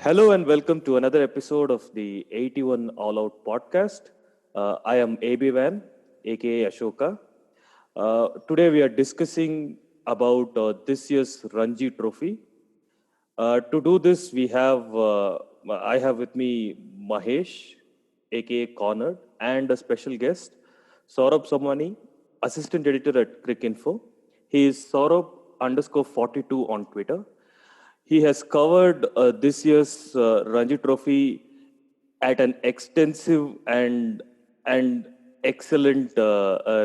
Hello and welcome to another episode of the 81 All Out podcast. I am AB Van, aka Ashoka. Today we are discussing about this year's Ranji Trophy. To do this, I have with me Mahesh, aka Cornered, and a special guest, Saurabh Somani, assistant editor at Cricinfo. He is Saurabh underscore 42 on Twitter. He has covered this year's Ranji Trophy at an extensive and excellent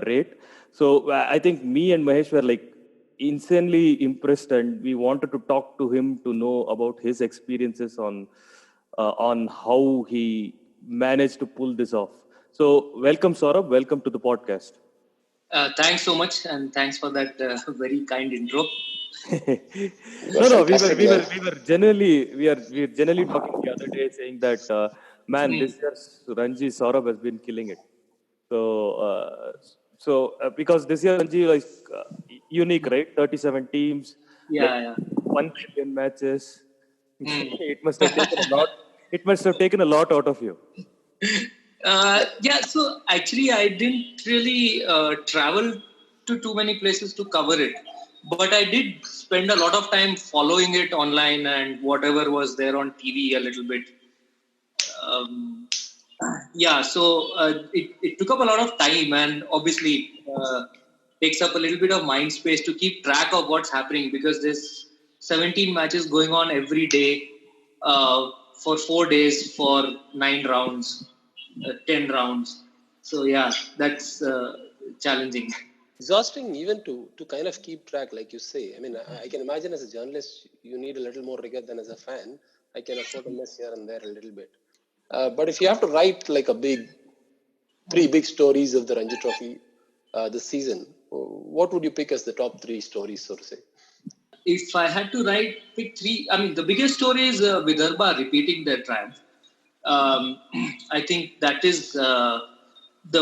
rate. So I think me and Mahesh were like insanely impressed, and we wanted to talk to him to know about his experiences on how he managed to pull this off. So welcome, Saurabh. Welcome to the podcast. Thanks so much, and thanks for that very kind intro. No, we were generally talking the other day, saying that this year's Ranji Saurabh has been killing it. Because this year Ranji unique, right? 37 teams, Yeah. 1 million matches. It must have taken a lot. It must have taken a lot out of you. So actually, I didn't really travel to too many places to cover it, but I did spend a lot of time following it online and whatever was there on TV a little bit. It took up a lot of time, and obviously takes up a little bit of mind space to keep track of what's happening, because there's 17 matches going on every day for 4 days for 9 rounds. 10 rounds. So yeah, that's challenging. Exhausting even to kind of keep track, like you say. I mean, I can imagine as a journalist, you need a little more rigor than as a fan. I can afford to mess here and there a little bit. But if you have to write like three big stories of the Ranji Trophy this season, what would you pick as the top 3 stories, so to say? If I had to pick 3, I mean, the biggest story is Vidarbha repeating their triumph. I think that is the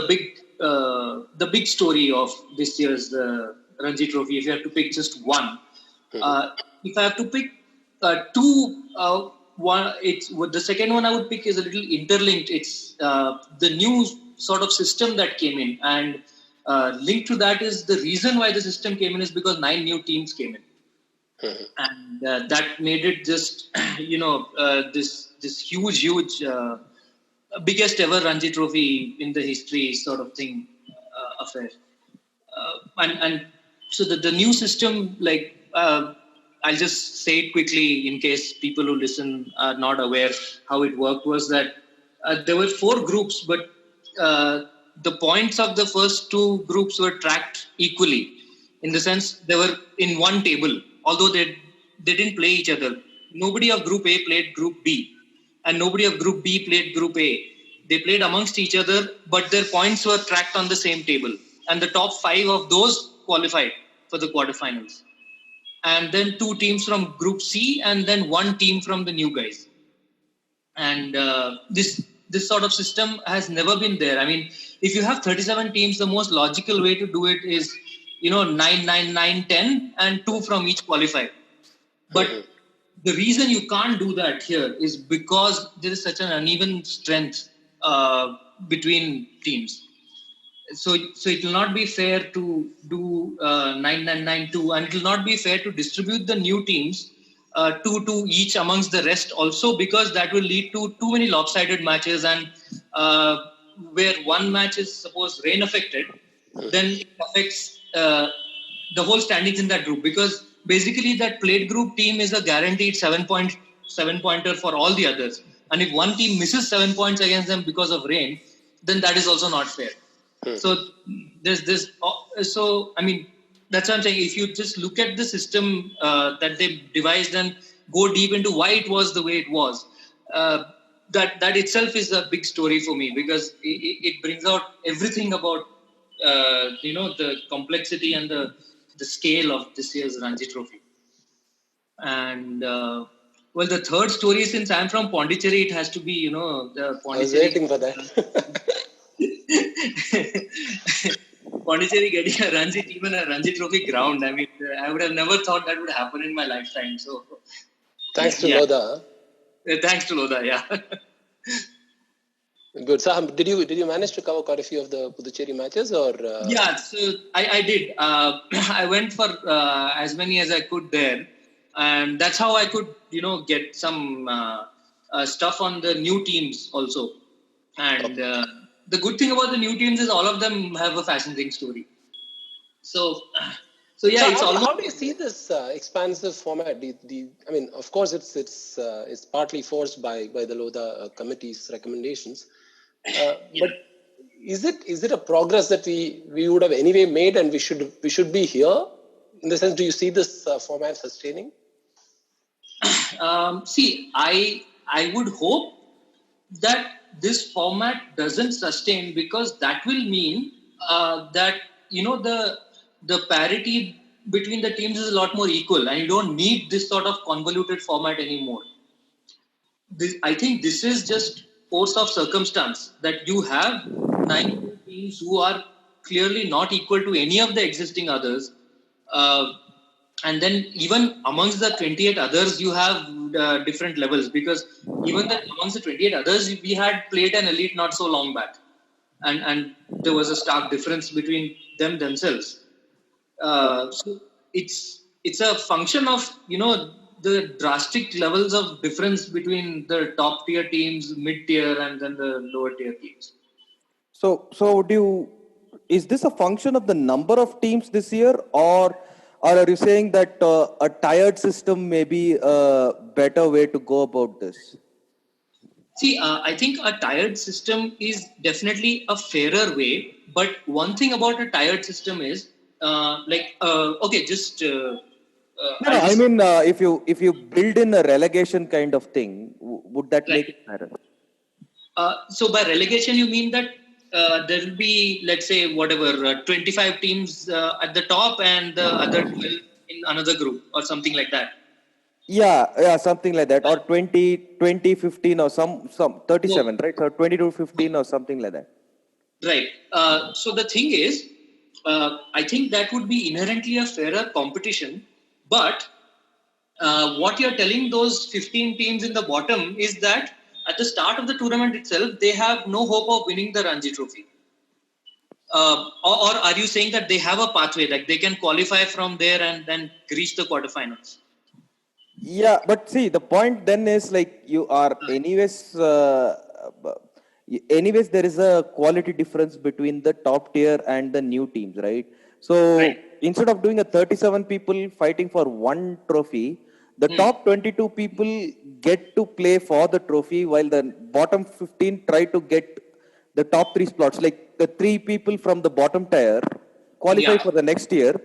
big story of this year's Ranji Trophy. If you have to pick just one, if I have to pick 2, one, the second one I would pick is a little interlinked. It's the new sort of system that came in, and linked to that is the reason why the system came in is because 9 new teams came in. And that made it just, this huge, biggest ever Ranji Trophy in the history sort of thing, affair. And so the new system, I'll just say it quickly in case people who listen are not aware how it worked, was that there were 4 groups, but the points of the first 2 groups were tracked equally, in the sense they were in one table. Although they didn't play each other. Nobody of Group A played Group B, and nobody of Group B played Group A. They played amongst each other, but their points were tracked on the same table. And the top 5 of those qualified for the quarterfinals. And then 2 teams from Group C, and then 1 team from the new guys. And this sort of system has never been there. I mean, if you have 37 teams, the most logical way to do it is 9, 9, 9, 10, and 2 from each qualifier. But the reason you can't do that here is because there is such an uneven strength between teams. So it will not be fair to do 9, 9, 9, 2, and it will not be fair to distribute the new teams 2 each amongst the rest also, because that will lead to too many lopsided matches, and where one match is suppose rain affected, then it affects the whole standings in that group, because basically that played group team is a guaranteed 7-pointer for all the others, and if one team misses 7 points against them because of rain, then that is also not fair. So there's this. So I mean, that's what I'm saying. If you just look at the system that they devised and go deep into why it was the way it was, that itself is a big story for me, because it brings out everything about the complexity and the scale of this year's Ranji Trophy. And the third story, since I'm from Pondicherry, it has to be the Pondicherry. I was waiting for that. Pondicherry getting a Ranji team and a Ranji Trophy ground. I mean, I would have never thought that would happen in my lifetime. So thanks to Lodha. Thanks to Lodha, yeah. Good. So, did you manage to cover quite a few of the Puducherry matches, or? Yeah, so I did. I went for as many as I could there, and that's how I could, get some stuff on the new teams also. And the good thing about the new teams is all of them have a fascinating story. So, yeah, So it's almost. how do you see this expansive format? I mean, of course, it's partly forced by the Lodha committee's recommendations, but is it a progress that we would have anyway made, and we should be here? In the sense, do you see this format sustaining? See, I would hope that this format doesn't sustain, because that will mean that the parity between the teams is a lot more equal, and you don't need this sort of convoluted format anymore. I think this is just force of circumstance that you have 9 teams who are clearly not equal to any of the existing others. And then even amongst the 28 others, you have different levels, because even amongst the 28 others, we had played an elite not so long back. And there was a stark difference between themselves. So it's a function of, the drastic levels of difference between the top tier teams, mid tier, and then the lower tier teams. So is this a function of the number of teams this year, or are you saying that a tired system may be a better way to go about this? See, I think a tired system is definitely a fairer way. But one thing about a tired system is, okay, just. No, I mean, if you build in a relegation kind of thing, would that make it better? So by relegation, you mean that there will be, let's say, 25 teams at the top and the other 12 in another group or something like that? Yeah, something like that. Or 20, 15 or some 37, right? So 20 to 15 or something like that. Right. So the thing is, I think that would be inherently a fairer competition. But what you're telling those 15 teams in the bottom is that at the start of the tournament itself, they have no hope of winning the Ranji Trophy. Or are you saying that they have a pathway, like they can qualify from there and then reach the quarterfinals? Yeah, but see, the point then is like you are anyways there is a quality difference between the top tier and the new teams, right? So instead of doing a 37 people fighting for one trophy, the top 22 people get to play for the trophy, while the bottom 15 try to get the top 3 slots. Like the 3 people from the bottom tier qualify for the next year.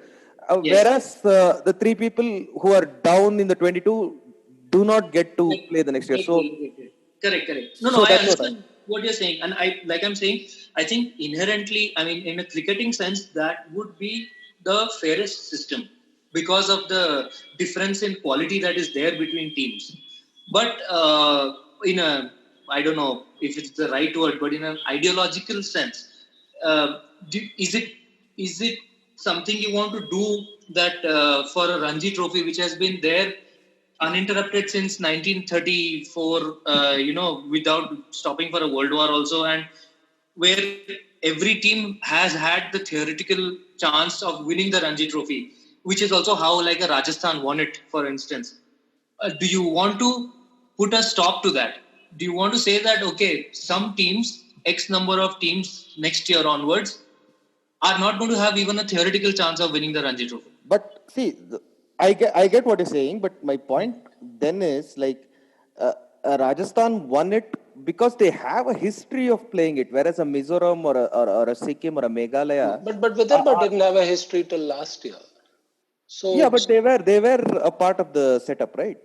Whereas the 3 people who are down in the 22 do not get to play the next year. So correct. No, I understand what you're saying, and I'm saying, I think inherently, I mean, in a cricketing sense, that would be the fairest system because of the difference in quality that is there between teams. But I don't know if it's the right word, but in an ideological sense, is it something you want to do that for a Ranji Trophy, which has been there uninterrupted since 1934, without stopping for a world war also, and where every team has had the theoretical chance of winning the Ranji Trophy, which is also how like a Rajasthan won it, for instance. Do you want to put a stop to that? Do you want to say that, okay, some teams, X number of teams next year onwards, are not going to have even a theoretical chance of winning the Ranji Trophy? But see, I get what you're saying, but my point then is like Rajasthan won it because they have a history of playing it, whereas a Mizoram or a Sikkim or a Meghalaya. But Vidarbha didn't have a history till last year. So yeah, but they were a part of the setup, right?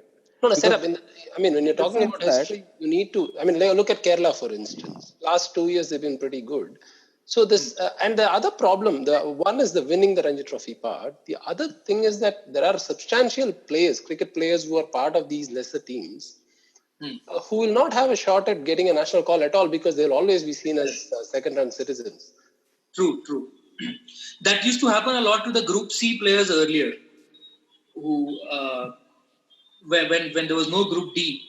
No, setup. When you're talking about history, you need to. Look at Kerala, for instance. Last 2 years, they've been pretty good. So this and the other problem, the one is the winning the Ranji Trophy part. The other thing is that there are substantial players, cricket players, who are part of these lesser teams, who will not have a shot at getting a national call at all, because they'll always be seen as second-run citizens. True. That used to happen a lot to the Group C players earlier, who when there was no Group D,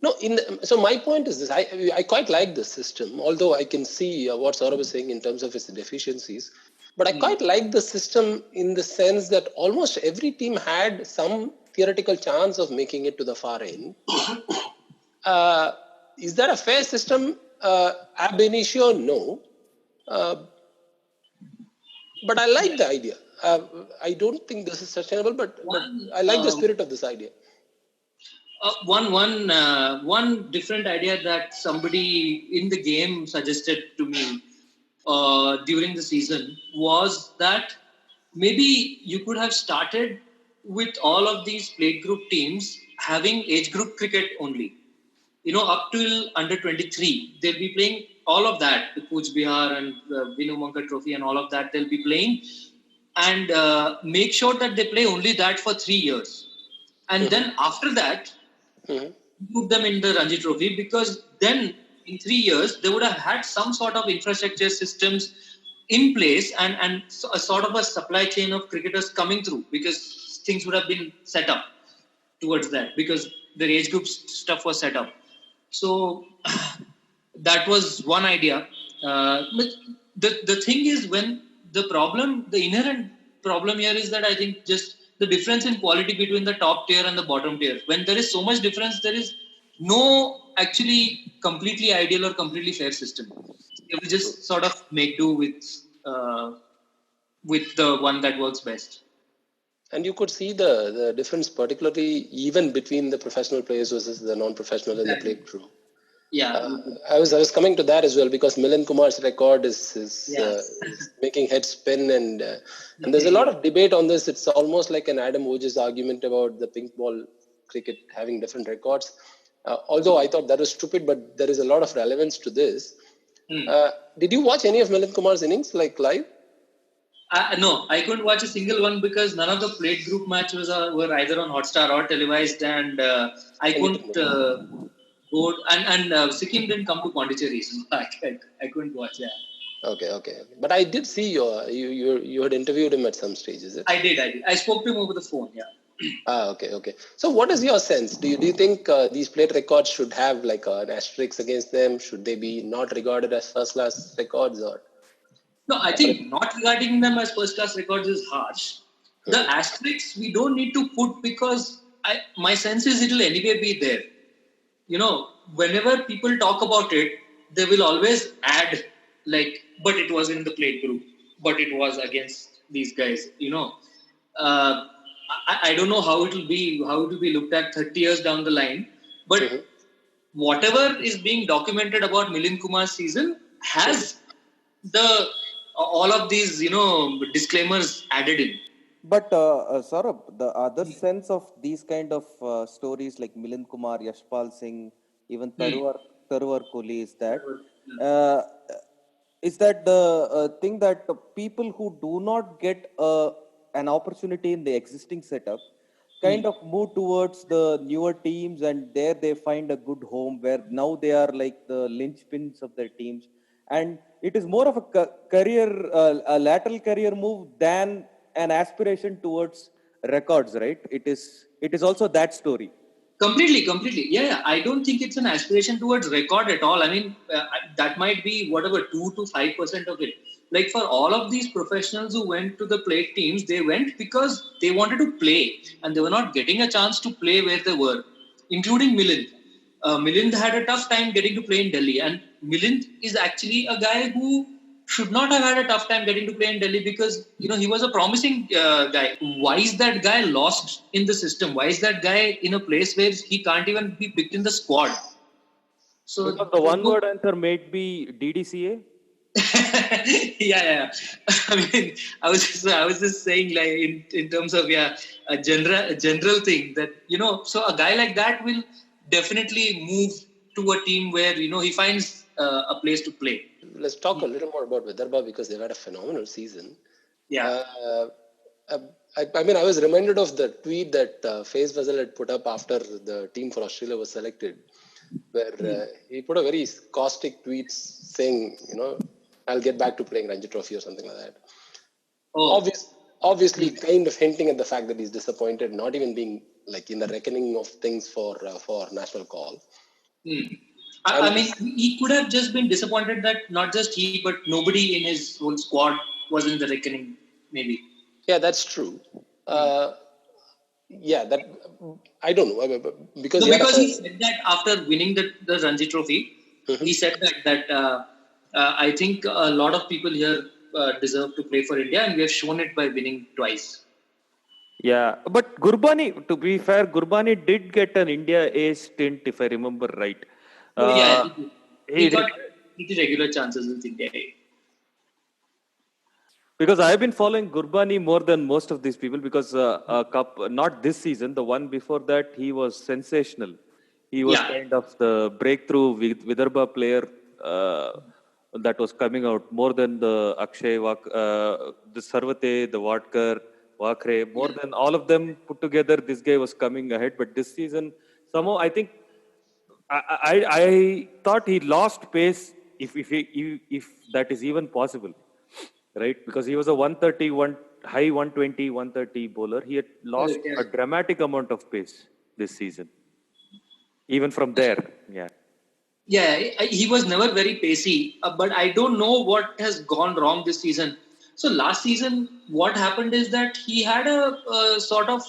No, so my point is this: I quite like this system, although I can see what Saurabh is saying in terms of its deficiencies. But I quite like the system in the sense that almost every team had some theoretical chance of making it to the far end. Is that a fair system? Ab initio, no. But I like the idea. I don't think this is sustainable, but I like the spirit of this idea. One different idea that somebody in the game suggested to me during the season was that maybe you could have started with all of these plate group teams having age group cricket only. Up till under 23, they'll be playing all of that, the Coach Bihar and Vinu Mankad Trophy and all of that. They'll be playing and make sure that they play only that for 3 years. And then after that, put them in the Ranji Trophy, because then in 3 years, they would have had some sort of infrastructure systems in place and a sort of a supply chain of cricketers coming through, because things would have been set up towards that, because the age group stuff was set up. So that was one idea. But the thing is, when the inherent problem here is that I think just the difference in quality between the top tier and the bottom tier. When there is so much difference, there is no actually completely ideal or completely fair system. You will just sort of make do with the one that works best. And you could see the difference, particularly even between the professional players versus the non-professional in the plate crew. Yeah, I was coming to that as well, because Milind Kumar's record is making head spin, and there's a lot of debate on this. It's almost like an Adam Wojcicki argument about the pink ball cricket having different records. Although I thought that was stupid, but there is a lot of relevance to this. Did you watch any of Milind Kumar's innings live? No, I couldn't watch a single one because none of the plate group matches were either on Hotstar or televised, and I couldn't go. And Sikkim didn't come to Pondicherry, so I couldn't watch. Yeah. Okay. But I did see you had interviewed him at some stage, is it? I did. I spoke to him over the phone. Yeah. Okay. So what is your sense? Do you think these plate records should have like an asterisk against them? Should they be not regarded as first-class records, or? No, I think not regarding them as first-class records is harsh. The asterisks we don't need to put, because my sense is it will anyway be there. Whenever people talk about it, they will always add but it was in the plate group, but it was against these guys. I don't know how it will be looked at 30 years down the line, but whatever is being documented about Milind Kumar's season has all of these, disclaimers added in. But Saurabh, the other sense of these kind of stories like Milind Kumar, Yashpal Singh, even Tarwar Kohli is that the thing that the people who do not get an opportunity in the existing setup kind of move towards the newer teams, and there they find a good home where now they are like the linchpins of their teams. And it is more of a lateral career move than an aspiration towards records, right? It is also that story. Completely. Yeah. I don't think it's an aspiration towards record at all. I mean, that might be whatever 2 to 5% of it. Like for all of these professionals who went to the plate teams, they went because they wanted to play and they were not getting a chance to play where they were, including Milind. Milind had a tough time getting to play in Delhi, and Milind is actually a guy who should not have had a tough time getting to play in Delhi, because he was a promising guy. Why is that guy lost in the system? Why is that guy in a place where he can't even be picked in the squad? So because the one word answer might be DDCA. Yeah. I mean, I was just saying, like in terms of a general thing that so a guy like that will definitely move to a team where he finds a place to play. Let's talk a little more about Vidarbha, because they've had a phenomenal season. Yeah. I mean, I was reminded of the tweet that Faiz Fazal had put up after the team for Australia was selected, where he put a very caustic tweet saying, I'll get back to playing Ranji Trophy or something like that. Obviously, kind of hinting at the fact that he's disappointed, not even being like in the reckoning of things for national call. I mean, he could have just been disappointed that not just he, but nobody in his whole squad was in the reckoning, maybe. Yeah, that's true. Yeah, that I don't know because No, he had because he said that after winning the Ranji Trophy, Mhm. he said that I think a lot of people here deserve to play for India, and we have shown it by winning twice. Yeah, but Gurbani, to be fair, Gurbani did get an India A stint, if I remember right. Yeah, He he did. got pretty regular chances with India. Because I've been following Gurbani more than most of these people because not this season, the one before that, he was sensational. He was Yeah, kind of the breakthrough Vidarbha player that was coming out more than the Akshay, the Sarvate, the Vakre, more yeah, than all of them put together. This guy was coming ahead. But this season, somehow I think I thought he lost pace if that is even possible, right? Because he was a 130, high 120, 130 bowler. He had lost yeah. a dramatic amount of pace this season, even from there. Yeah. Yeah, he was never very pacey, but I don't know what has gone wrong this season. So last season, what happened is that he had a sort of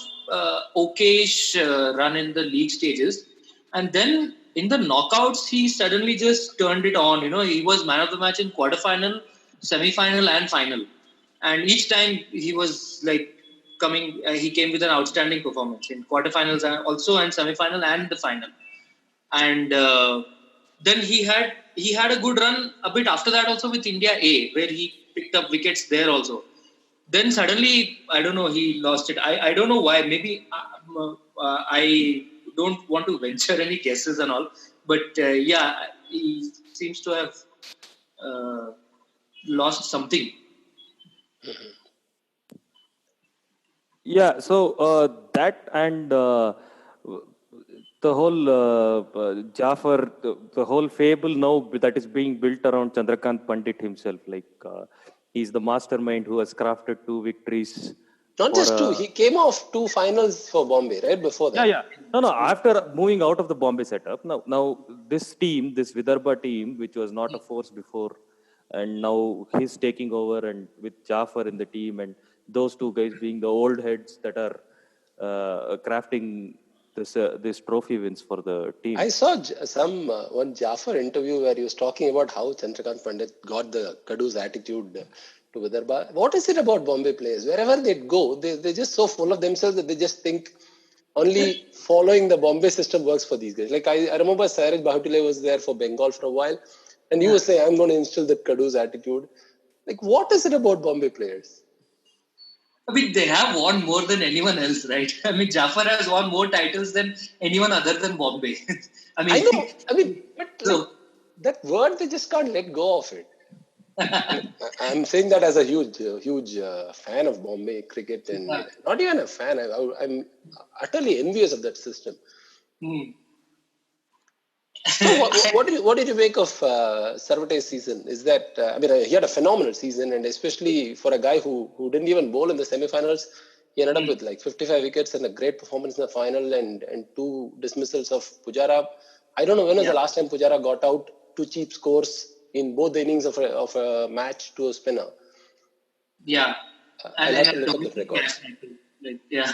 okayish run in the league stages, and then in the knockouts, he suddenly just turned it on. He was man of the match in quarterfinal, semi-final, and final, and each time he was like coming. He came with an outstanding performance in quarterfinals and also and semi-final and the final, and then he had a good run a bit after that also with India A, where he picked up wickets there also. Then suddenly, I don't know, he lost it. I don't know why. Maybe I don't want to venture any guesses and all, but yeah, he seems to have uh, lost something. Yeah. So that and the whole Jafar, the whole fable now that is being built around Chandrakant Pandit himself. Like he's the mastermind who has crafted two victories Not for just two. a. He came off two finals for Bombay right before Yeah, that. yeah. No, no. After moving out of the Bombay setup, now this team, this Vidarbha team, which was not a force before, and now he's taking over, and with Jafar in the team, and those two guys being the old heads that are crafting this trophy wins for the I team. saw some one Jafar interview where he was talking about how Chandrakant Pandit got the Kadu's attitude to Vidarbha. What is it about Bombay players? Wherever they go, they're just so full of themselves that they just think only following the Bombay system works for these guys. Like I remember Sairaj Bahutile was there for Bengal for a while, and he Yeah. was saying, I'm going to instill that Kadu's attitude. Like, what is it about Bombay players? I mean, they have won more than anyone else, right? I mean, Jafar has won more titles than anyone other than Bombay. I I mean, know, I mean, but like so that word, they just can't let go of it. And I'm saying that as a huge fan of Bombay cricket, and not even a fan. I'm utterly envious of that system. hmm. So, what did you make of Sarvate's season? Is that I mean, he had a phenomenal season, and especially for a guy who didn't even bowl in the semifinals, he ended up with like 55 wickets and a great performance in the final, and two dismissals of Pujara. I don't know when was Yeah, the last time Pujara got out two cheap scores in both the innings of a match to a spinner. yeah, I'll and have to a look at the domestic records. cash cycle. Like, yeah,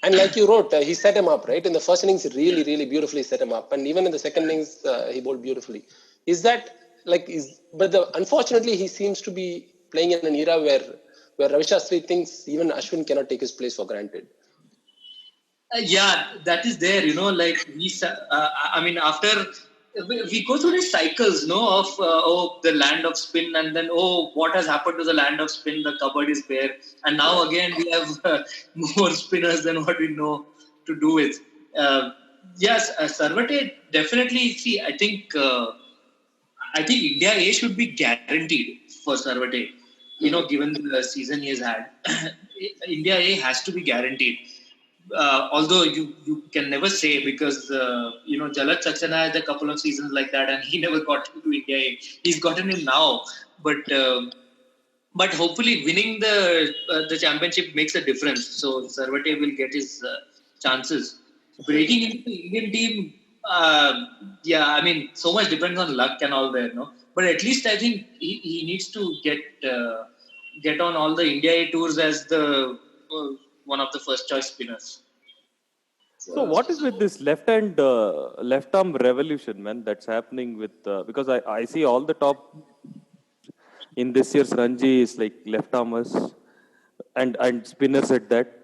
And like you wrote, he set him up, right? In the first innings, he really, really beautifully set him up. And even in the second innings, he bowled beautifully. Is that unfortunately, he seems to be playing in an era where Ravi Shastri thinks even Ashwin cannot take his place for granted. yeah, that is there. Like I mean, after we go through these cycles, no, of the land of spin, and then what has happened to the land of spin? The cupboard is bare, and now again we have more spinners than what we know to do with. Yes, Sarvate definitely. See, I think India A should be guaranteed for Sarvate. Given the season he has had, India A has to be guaranteed. Although you can never say because Jalat Saxena had a couple of seasons like that and he never got into India A. He's gotten him now, but hopefully winning the championship makes a difference. So Sarvate will get his chances. Breaking into the Indian team. Yeah, I mean, so much depends on luck and all there, no. But at least I think he needs to get on all the India A tours as the one of the first choice spinners. So what is with this left arm revolution, man? That's happening with because I see all the top in this year's Ranji is like left armers and spinners at that.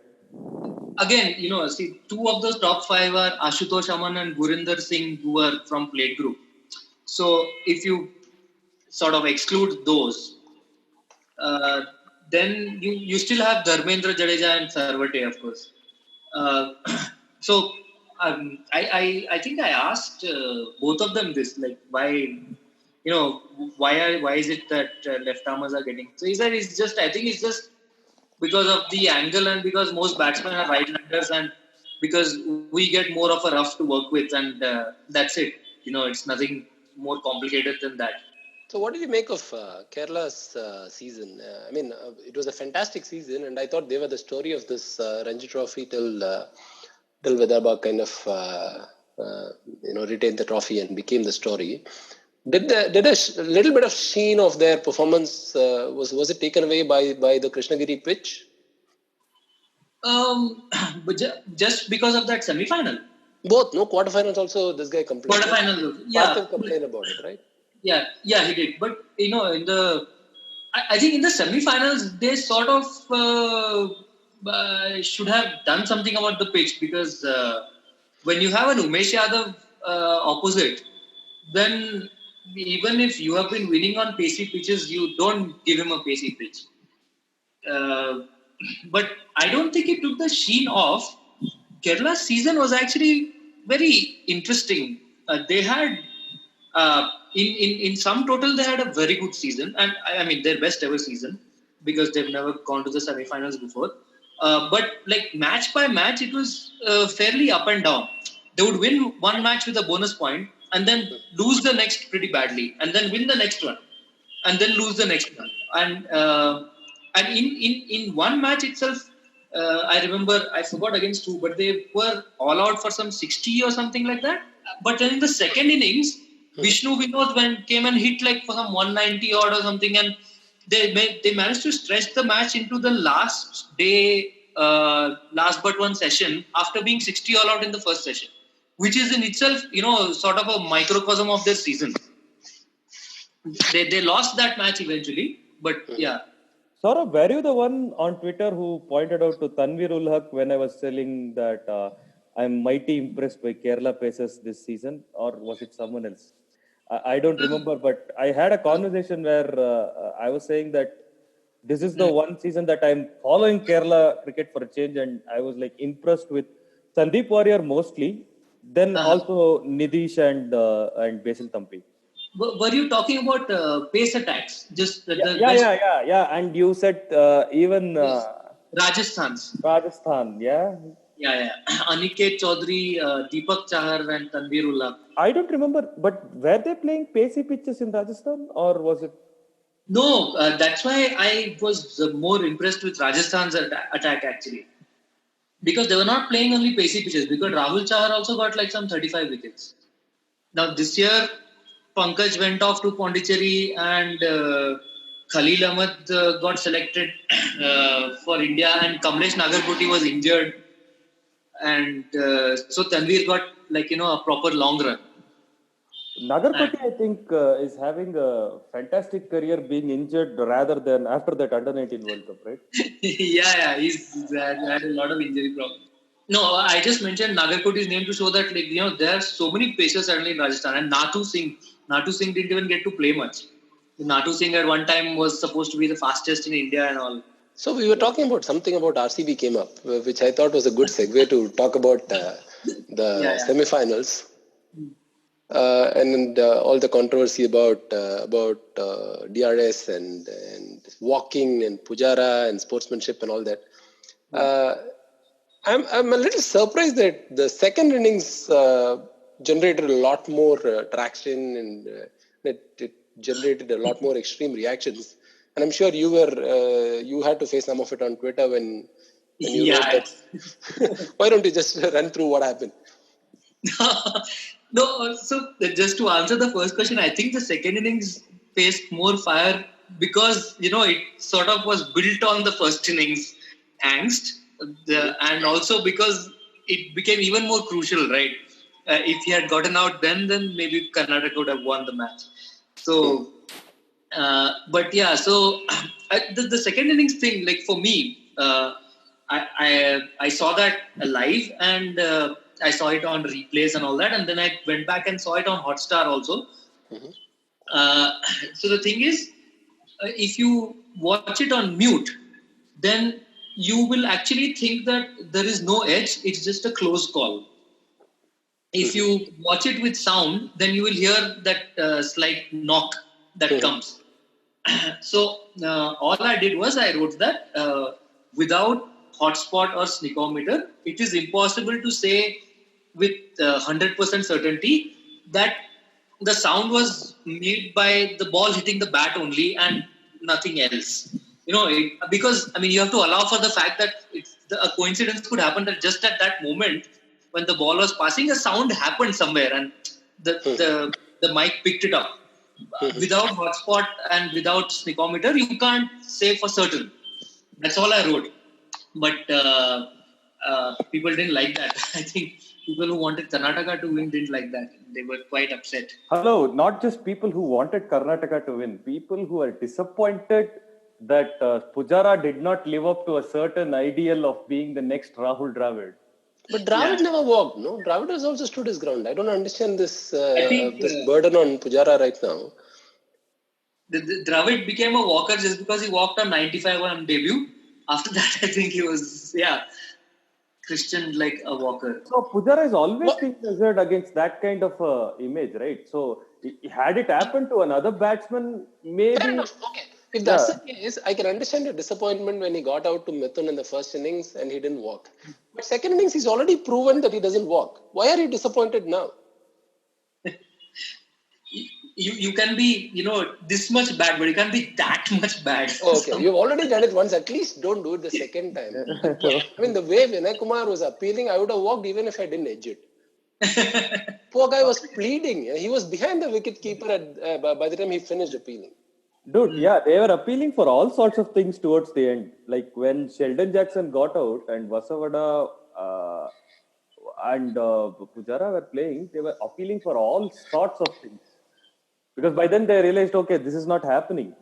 Again, see, two of those top five are Ashutosh Aman and Gurinder Singh, who are from plate group. So if you sort of exclude those, uh, then you still have Dharmendra Jadeja and Sarvate, of course. Uh, so I think I asked both of them this, like why is it that left armers are getting? So he said I think it's just because of the angle and because most batsmen are right-handers and because we get more of a rough to work with, and that's it. It's nothing more complicated than that. So what did you make of Kerala's season? I mean, it was a fantastic season, and I thought they were the story of this Ranji Trophy till Vidarbha kind of retained the trophy and became the story. Did a little bit of sheen of their performance was it taken away by the Krishnagiri pitch? But just because of that semi-final. Both, no, quarterfinals also. This guy complained. Quarterfinals, yeah. Complained about it, right? Yeah, he did. But I think in the semi-finals they sort of should have done something about the pitch, because when you have an Umesh Yadav opposite, then even if you have been winning on pacey pitches, you don't give him a pacey pitch. But I don't think it took the sheen off. Kerala's season was actually very interesting. They had in sum total they had a very good season, and I mean their best ever season, because they've never gone to the semi-finals before. But like match by match, it was fairly up and down. They would win one match with a bonus point, and then lose the next pretty badly, and then win the next one, and then lose the next one. And in one match itself, I remember, I forgot against who, but they were all out for some 60 or something like that. But then in the second innings, Vishnu Vinod came and hit like for some 190 odd or something, and they managed to stretch the match into the last day, last but one session, after being 60 all out in the first session, which is in itself, sort of a microcosm of their season. They lost that match eventually, but yeah. Saurabh, were you the one on Twitter who pointed out to Tanvir ul Haq when I was telling that I'm mighty impressed by Kerala Pacers this season, or was it someone else? I don't remember, but I had a conversation where I was saying that this is the one season that I'm following Kerala cricket for a change, and I was like impressed with Sandeep Warrior mostly, then also Nidish and Basil Thampi. Were you talking about pace attacks? Just yeah. And you said even Rajasthan, yeah. Yeah. Aniket Chaudhary, Deepak Chahar, and Tanvir ul Haq. I don't remember, but were they playing pacey pitches in Rajasthan, or was it? No, that's why I was more impressed with Rajasthan's attack actually, because they were not playing only pacey pitches. Because Rahul Chahar also got like some 35 wickets. Now this year, Pankaj went off to Pondicherry, and Khalil Ahmed got selected for India, and Kamlesh Nagarpati was injured. And so Tanvir got a proper long run. Nagarpati, I think, is having a fantastic career being injured rather than after that Under-19 World Cup, right? yeah, he's had a lot of injury problems. No, I just mentioned Nagarpati's name to show that there are so many pacers suddenly in Rajasthan, and Natu Singh didn't even get to play much. Natu Singh at one time was supposed to be the fastest in India and all. So we were talking about something about RCB came up, which I thought was a good segue to talk about the semi-finals and all the controversy about DRS and walking and Pujara and sportsmanship and all that. I'm a little surprised that the second innings generated a lot more traction, and it generated a lot more extreme reactions. And I'm sure you had to face some of it on Twitter when you wrote that. Why don't you just run through what happened? No, so just to answer the first question, I think the second innings faced more fire because it sort of was built on the first innings angst, and also because it became even more crucial, right? If he had gotten out then maybe Karnataka would have won the match. So, but yeah, so the second innings thing, like for me, I saw that live and I saw it on replays and all that, and then I went back and saw it on Hotstar also. Mhm. Uh, so the thing is, if you watch it on mute, then you will actually think that there is no edge. It's just a close call. If you watch it with sound, then you will hear that slight knock that comes. So all I did was I wrote that without hotspot or sneakometer, it is impossible to say with 100% certainty that the sound was made by the ball hitting the bat only and nothing else. Because you have to allow for the fact that a coincidence could happen that just at that moment when the ball was passing, a sound happened somewhere and the mic picked it up. Without hotspot and without sneakometer, you can't say for certain. That's all I wrote. But people didn't like that. I think people who wanted Karnataka to win didn't like that. They were quite upset. Hello, not just people who wanted Karnataka to win, people who are disappointed that Pujara did not live up to a certain ideal of being the next Rahul Dravid. But Dravid never walked, no? Dravid has also stood his ground. I don't understand this this burden on Pujara right now. The Dravid became a walker just because he walked on 95 on debut. After that, I think he was, Christian like a walker. So Pujara has always been measured against that kind of image, right? So had it happened to another batsman, maybe... Fair enough. Okay. If that's the case, I can understand your disappointment when he got out to Mithun in the first innings and he didn't walk. But second innings, he's already proven that he doesn't walk. Why are you disappointed now? You can be, this much bad, but you can't be that much bad. Okay, you've already done it once. At least don't do it the second time. The way Vinay Kumar was appealing, I would have walked even if I didn't edge it. Poor guy was pleading. He was behind the wicket keeper by the time he finished appealing. Dude, they were appealing for all sorts of things towards the end. Like when Sheldon Jackson got out and Vasavada and Pujara were playing, they were appealing for all sorts of things. Because by then they realized, okay, this is not happening.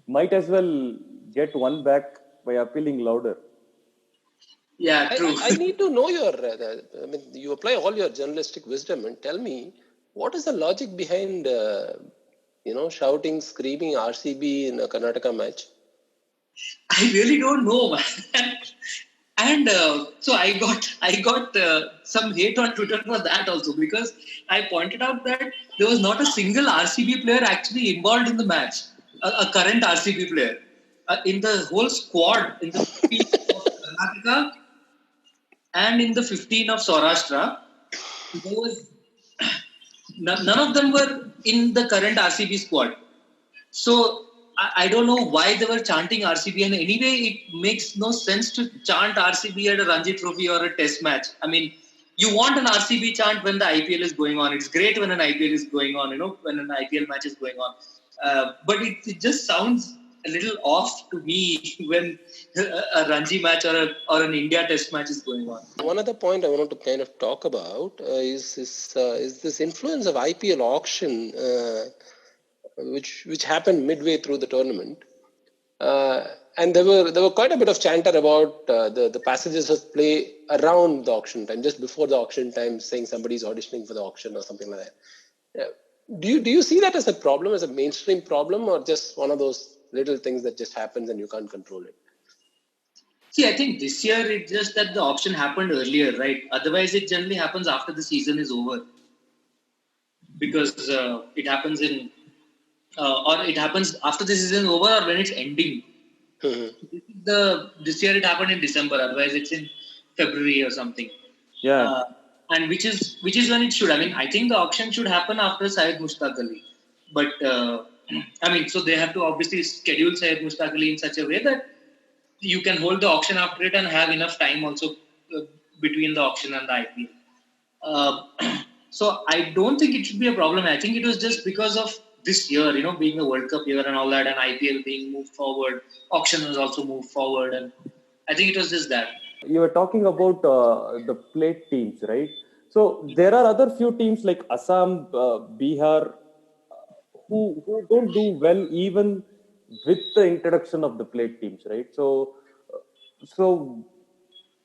Might as well get one back by appealing louder. Yeah, true. I need to know you apply all your journalistic wisdom and tell me, what is the logic behind... shouting, screaming RCB in a Karnataka match? I really don't know, man. And so I got some hate on Twitter for that also, because I pointed out that there was not a single RCB player actually involved in the match, a current RCB player. In the whole squad, in the 15 of Karnataka and in the 15 of Saurashtra, there was... None of them were in the current RCB squad. So I don't know why they were chanting RCB. And anyway, it makes no sense to chant RCB at a Ranji Trophy or a test match. You want an RCB chant when the IPL is going on. It's great when an IPL is going on, when an IPL match is going on. But it just sounds a little off to me when a Ranji match or an India test match is going on. One other point I want to kind of talk about is this influence of IPL auction, which happened midway through the tournament. And there were quite a bit of chatter about the passages of play around the auction time, just before the auction time, saying somebody's auditioning for the auction or something like that. Do you see that as a problem, as a mainstream problem, or just one of those little things that just happens and you can't control it? See, I think this year it's just that the auction happened earlier, right? Otherwise, it generally happens after the season is over, because it happens or it happens after the season is over or when it's ending. This year it happened in December. Otherwise, it's in February or something. Yeah. And which is when it should. I think the auction should happen after Syed Mushtaq Ali. But so they have to obviously schedule Syed Mushtaq Ali in such a way that you can hold the auction after it and have enough time also between the auction and the IPL. So I don't think it should be a problem. I think it was just because of this year, being a World Cup year and all that, and IPL being moved forward, auction was also moved forward, and I think it was just that. You were talking about the plate teams, right? So there are other few teams like Assam, Bihar, who don't do well even with the introduction of the plate teams, right? So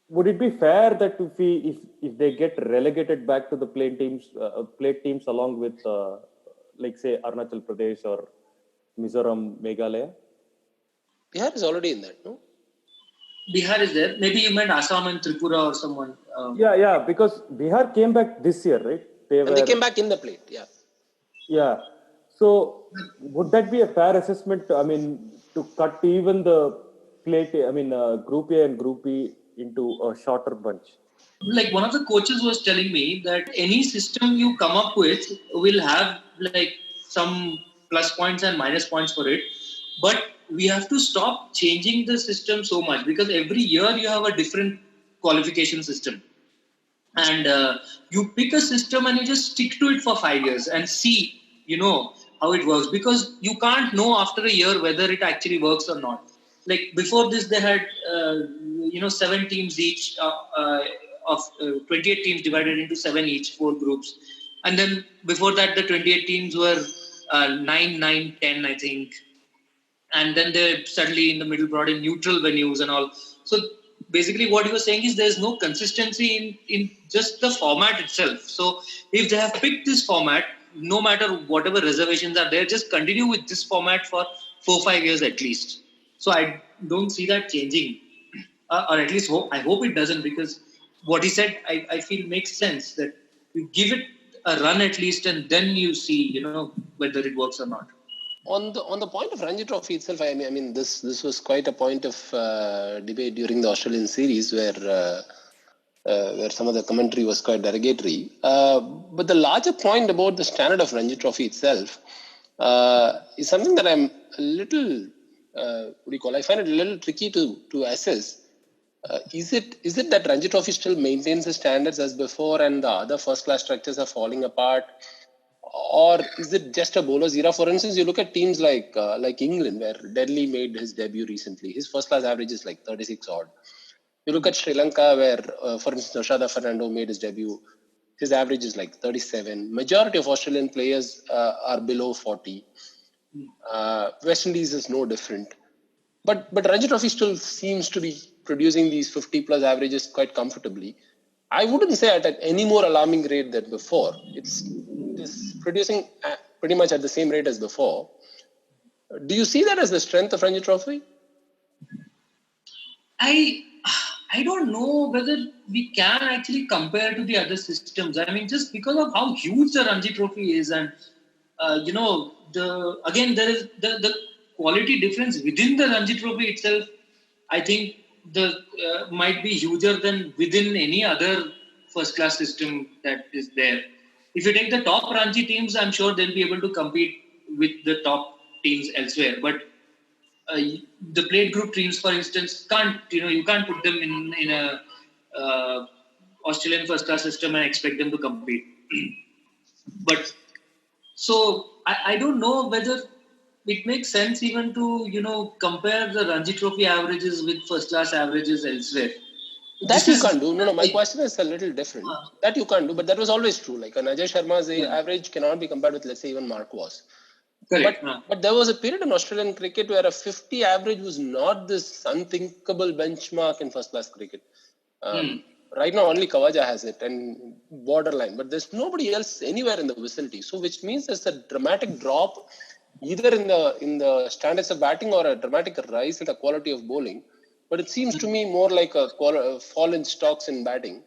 would it be fair that if they get relegated back to the plate teams along with like say Arunachal Pradesh or Mizoram, Meghalaya? Bihar is already in that, no? Bihar is there. Maybe you meant Assam and Tripura or someone. Yeah, because Bihar came back this year, right? They came back in the plate, yeah. Yeah. So would that be a fair assessment? I mean, to cut even the plate, Group A and Group B into a shorter bunch? Like one of the coaches was telling me that any system you come up with will have like some plus points and minus points for it. But we have to stop changing the system so much because every year you have a different qualification system. And you pick a system and you just stick to it for 5 years and see, how it works. Because you can't know after a year whether it actually works or not. Like before this, they had, 7 teams each of 28 teams divided into 7 each, 4 groups. And then before that, the 28 teams were 9, 9, 10, I think. And then they suddenly in the middle brought in neutral venues and all. So basically what he was saying is there's no consistency in just the format itself. So if they have picked this format, no matter whatever reservations are there, just continue with this format for 4-5 years at least. So I don't see that changing, or at least I hope it doesn't, because what he said I feel makes sense, that you give it a run at least and then you see whether it works or not. On the point of Ranji Trophy itself, I mean this was quite a point of debate during the Australian series where some of the commentary was quite derogatory. But the larger point about the standard of Ranji Trophy itself is something that I'm a little, I find it a little tricky to assess. Is it that Ranji Trophy still maintains the standards as before and the other first-class structures are falling apart? Or is it just a bowler's era? For instance, you look at teams like England, where Delhi made his debut recently. His first-class average is like 36 odd. You look at Sri Lanka, where, for instance, Oshada Fernando made his debut. His average is like 37. Majority of Australian players are below 40. West Indies is no different. But Ranji Trophy still seems to be producing these 50-plus averages quite comfortably. I wouldn't say at any more alarming rate than before. It's producing pretty much at the same rate as before. Do you see that as the strength of Ranji Trophy? I don't know whether we can actually compare to the other systems. I mean, just because of how huge the Ranji Trophy is, and there is the quality difference within the Ranji Trophy itself. I think might be huger than within any other first-class system that is there. If you take the top Ranji teams, I'm sure they'll be able to compete with the top teams elsewhere. But the plate group teams, for instance, you can't put them in a Australian first-class system and expect them to compete. But so I don't know whether it makes sense even to compare the Ranji Trophy averages with first-class averages elsewhere. That you can't do. No. My question is a little different. That you can't do, but that was always true. Like Ajay Sharma's average cannot be compared with, let's say, even Marquez. Correct. But there was a period in Australian cricket where a 50 average was not this unthinkable benchmark in first-class cricket. Right now, only Khawaja has it and borderline, but there's nobody else anywhere in the vicinity. So, which means there's a dramatic drop either in the standards of batting or a dramatic rise in the quality of bowling. But it seems to me more like a fall in stocks in batting.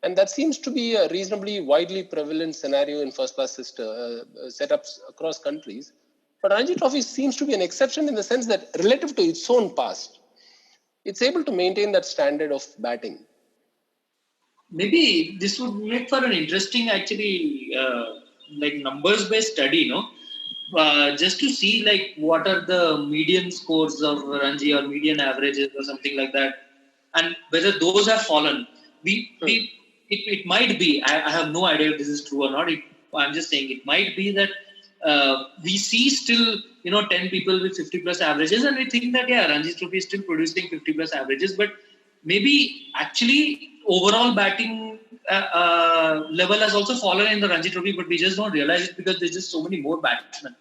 And that seems to be a reasonably widely prevalent scenario in first-class setups across countries. But Ranji Trophy seems to be an exception in the sense that relative to its own past, it's able to maintain that standard of batting. Maybe this would make for an interesting, actually, numbers-based study, just to see like what are the median scores of Ranji or median averages or something like that, and whether those have fallen. We it might be. I have no idea if this is true or not. I'm just saying it might be that we see still 10 people with 50 plus averages, and we think that Ranji Trophy is still producing 50 plus averages, but maybe actually overall batting level has also fallen in the Ranji Trophy, but we just don't realize it because there's just so many more batsmen.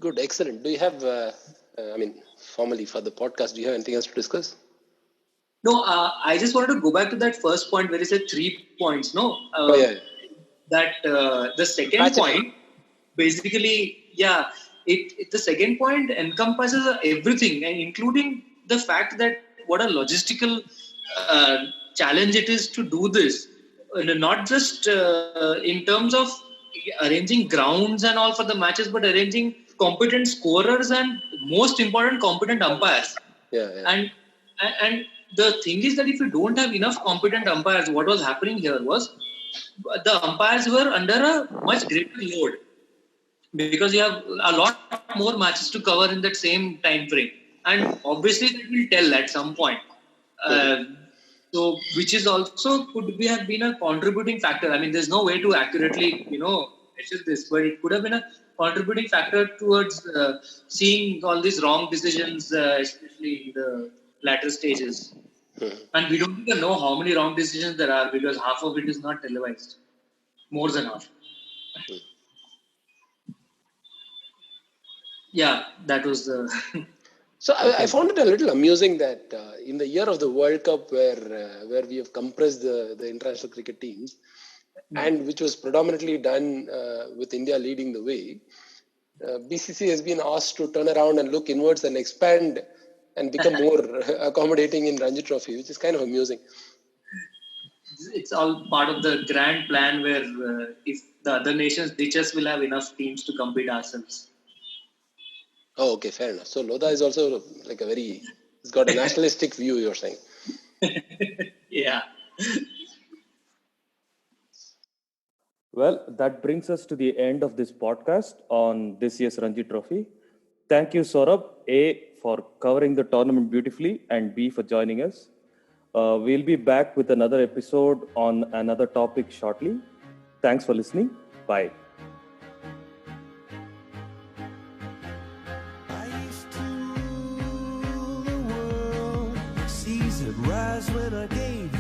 Good, excellent. Do you have, formally for the podcast, do you have anything else to discuss? No, I just wanted to go back to that first point where you said 3 points. No, that the second point, basically, the second point encompasses everything, and including the fact that what a logistical challenge it is to do this, not just in terms of arranging grounds and all for the matches, but arranging competent scorers and most important competent umpires. And the thing is that if you don't have enough competent umpires, what was happening here was the umpires were under a much greater load because you have a lot more matches to cover in that same time frame, and obviously that will tell at some point. So, which is also could have been a contributing factor. I mean, there's no way to accurately, measure this, but it could have been a contributing factor towards seeing all these wrong decisions, especially in the latter stages. And we don't even know how many wrong decisions there are because half of it is not televised. More than half. Yeah, that was the... So I found it a little amusing that in the year of the World Cup where we have compressed the international cricket teams, and which was predominantly done with India leading the way, BCCI has been asked to turn around and look inwards and expand and become more accommodating in Ranji Trophy, which is kind of amusing. It's all part of the grand plan where if the other nations ditch us, we'll have enough teams to compete ourselves. Oh, okay, fair enough. So Lodha is also like it's got a nationalistic view, you're saying. Yeah. Well, that brings us to the end of this podcast on this year's Ranji Trophy. Thank you, Saurabh, A, for covering the tournament beautifully, and B, for joining us. We'll be back with another episode on another topic shortly. Thanks for listening. Bye. Rise when I gave